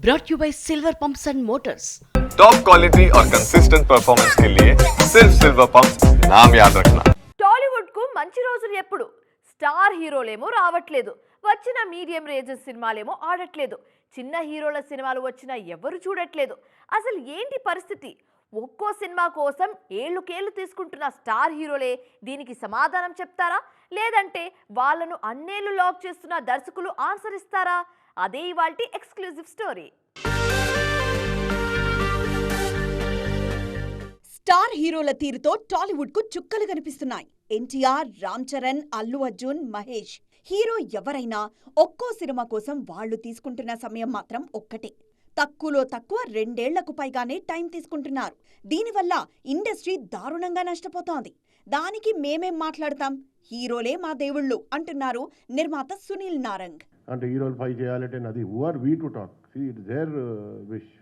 brought you by Silver Pumps and Motors. Top quality और consistent performance के लिए सिर्फ सिल्वर पंप्स नाम याद रखना. టాలీవుడ్ కు మంచి రోజులు ఎప్పుడు? స్టార్ హీరోలేమో రావట్లేదు, వచ్చిన మీడియం రేంజ్ సినిమాలేమో ఆడట్లేదు, చిన్న హీరోల సినిమాలు వచ్చినా ఎవరు చూడట్లేదు. అసలు ఏంటి పరిస్థితి? ఒక్కో సినిమా కోసం ఏళ్లుకేళ్లు తీసుకుంటున్న స్టార్ హీరోలే దీనికి సమాధానం చెప్తారా, లేదంటే వాళ్ళను అన్నేళ్లు లాక్ చేస్తున్న దర్శకులు ఆన్సర్ ఇస్తారా? అదే ఇవాల్టి ఎక్స్క్లూజివ్ స్టోరీ. స్టార్ హీరోల తీరుతో టాలీవుడ్ కు చుక్కలు కనిపిస్తున్నాయి. ఎన్టీఆర్, రామ్ చరణ్, అల్లు అర్జున్, మహేష్. హీరో ఎవరైనా ఒక్కో సినిమా కోసం వాళ్లు తీసుకుంటున్న సమయం మాత్రం ఒక్కటే. తక్కువలో తక్కువ 2 ఏళ్లకు పైగానే టైం తీసుకుంటున్నారు. దీనివల్ల ఇండస్ట్రీ దారుణంగా నష్టపోతోంది. దానికి మేమేం మాట్లాడతాం, హీరోలే మా దేవుళ్ళు అంటున్నారు నిర్మాత సునీల్ నారంగ్. అంటే హీరోలు ఫైట్ చేయాలంటే అది who are we to talk, see it's their wish.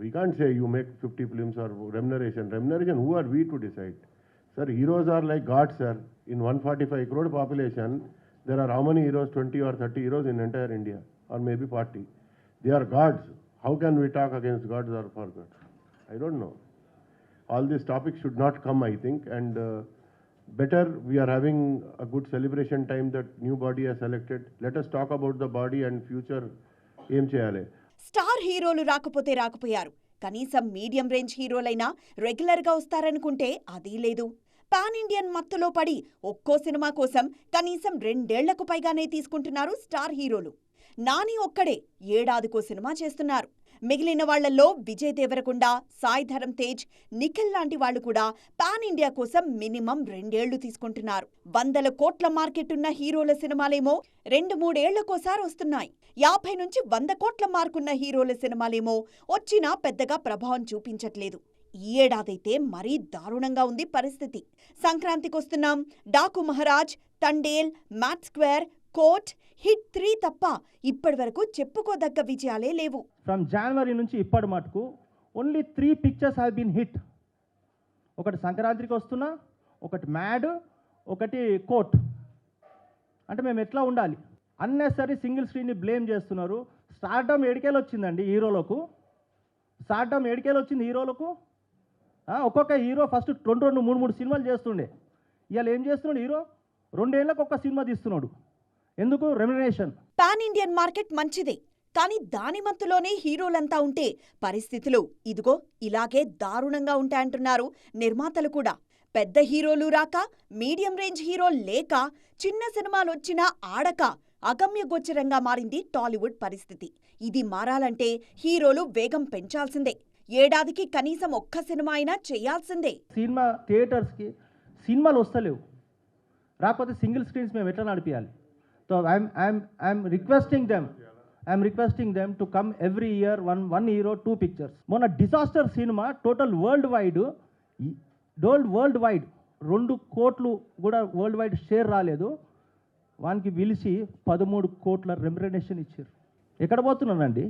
We can't say you make 50 films or remuneration. Remuneration, who are we to decide? Sir, heroes are like gods, sir. In 145 crore population, there are how many heroes? 20 or 30 heroes in entire India, or maybe 40. They are gods. How can we talk against gods or for gods? I don't know. All these topics should not come, I think, and better we are having a good celebration time that new body has selected. Let us talk about the body and future aim cheyale. Star హీరోలు రాకపోతే రాకపోయారు, కనీసం medium range హీరోలైనా regular గా వస్తారనుకుంటే అదీ లేదు. Pan Indian మత్తులో పడి ఒక్కో cinema కోసం కనీసం 2 ఏళ్లకు పైగానే తీసుకుంటున్నారు స్టార్ హీరోలు. నాని ఒక్కడే ఏడాదికో సినిమా చేస్తున్నారు. మిగిలిన వాళ్లలో విజయ్ దేవరకొండ, సాయి ధరమ్ తేజ్, నిఖిల్ లాంటి వాళ్లు కూడా పాన్ ఇండియా కోసం మినిమం 2 ఏళ్లు తీసుకుంటున్నారు. 100 కోట్ల మార్కెట్ ఉన్న హీరోల సినిమాలేమో 2-3 ఏళ్లకోసారి వస్తున్నాయి. 50 నుంచి 100 కోట్ల మార్కున్న హీరోల సినిమాలేమో వచ్చినా పెద్దగా ప్రభావం చూపించట్లేదు. ఈ ఏడాదైతే మరీ దారుణంగా ఉంది పరిస్థితి. Sankranthikosthunnam, Daaku Maharaj, Thandel, Mad Square, Court, Hit 3 తప్ప ఇప్పటి వరకు చెప్పుకోదగ్గ విజయాలే లేవు. ఫ్రమ్ జనవరి నుంచి ఇప్పటి మటుకు only 3 pictures have been hit. ఒకటి సంక్రాంతికి వస్తున్నా, ఒకటి మ్యాడ్, ఒకటి కోట్. అంటే మేము ఎట్లా ఉండాలి? అన్నెసరీ సింగిల్ స్క్రీన్ని బ్లేమ్ చేస్తున్నారు. స్టార్డమ్ ఏడికేలు వచ్చిందండి హీరోలకు. స్టార్డమ్ ఏడికేలు వచ్చింది హీరోలకు. ఒక్కొక్క హీరో ఫస్ట్ 2 3 సినిమాలు చేస్తుండే. ఇవాళ ఏం చేస్తున్నాడు హీరో? 2 ఏళ్ళకు ఒక్క సినిమా తీస్తున్నాడు. ఎందుకు? రెమ్యునరేషన్. పాన్ ఇండియన్ మార్కెట్ మంచిదే, కానీ దాని మత్తులోనే హీరోలంతా ఉంటే పరిస్థితులు ఇదిగో ఇలాగే దారుణంగా ఉంటాయంటున్నారు నిర్మాతలు కూడా. పెద్ద హీరోలు రాక, మీడియం రేంజ్ హీరో లేక, చిన్న సినిమాలొచ్చినా ఆడక అగమ్యగోచరంగా మారింది టాలీవుడ్ పరిస్థితి. ఇది మారాలంటే హీరోలు వేగం పెంచాల్సిందే. ఏడాదికి కనీసం ఒక్క సినిమా అయినా చేయాల్సిందే. సినిమా థియేటర్స్కి సినిమాలు వస్తలేవు, రాకపోతే సింగిల్ స్క్రీన్స్ మేము ఎట్లా నడిపించాలి? So I'm requesting them to come every year one hero 2 pictures. మొన్న డిజాస్టర్ సినిమా టోటల్ వరల్డ్ వైడ్ 2 కోట్లు కూడా వరల్డ్ వైడ్ షేర్ రాలేదు. వానికి పిలిచి 13 కోట్ల రెమ్యునరేషన్ ఇచ్చారు. ఎక్కడ పోతున్నానండి?